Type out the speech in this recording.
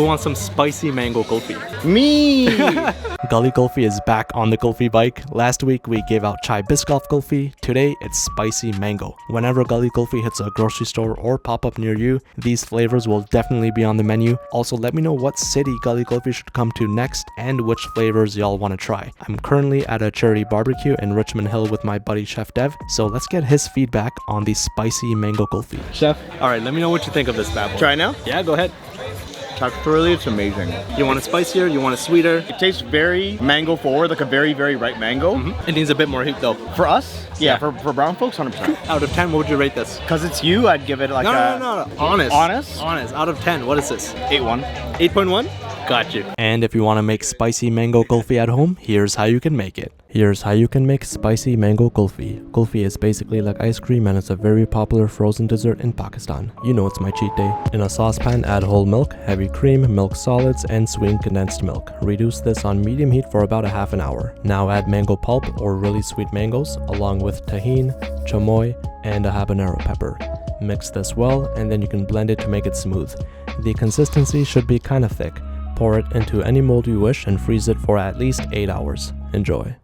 Who wants some spicy mango kulfi? Me! Gully Kulfi is back on the Kulfi bike. Last week we gave out chai biscoff kulfi. Today it's spicy mango. Whenever Gully Kulfi hits a grocery store or pop-up near you, these flavors will definitely be on the menu. Also, let me know what city Gully Kulfi should come to next and which flavors y'all want to try. I'm currently at a charity barbecue in Richmond Hill with my buddy Chef Dev, so let's get his feedback on the spicy mango kulfi. Chef, All right, let me know what you think of this bad boy. try now? Yeah, go ahead. Texturally, it's amazing. You want it spicier? You want it sweeter? It tastes very mango forward, like a very, very ripe mango. It needs a bit more heat though. For us, yeah, Yeah. for brown folks, 100%. Out of 10, what would you rate this? Because it's you, I'd give it like No. Honest. Honest? Honest. Out of 10, what is this? 8-1. 8.1? Got you. And if you want to make spicy mango kulfi at home, here's how you can make it. Here's how you can make spicy mango kulfi. Kulfi is basically like ice cream and it's a very popular frozen dessert in Pakistan. You know it's my cheat day. In a saucepan, add whole milk, heavy cream, milk solids, and sweetened condensed milk. Reduce this on medium heat for about a half an hour. Now add mango pulp or really sweet mangoes along with tahini, chamoy, and a habanero pepper. Mix this well and then you can blend it to make it smooth. The consistency should be kind of thick. Pour it into any mold you wish and freeze it for at least 8 hours. Enjoy.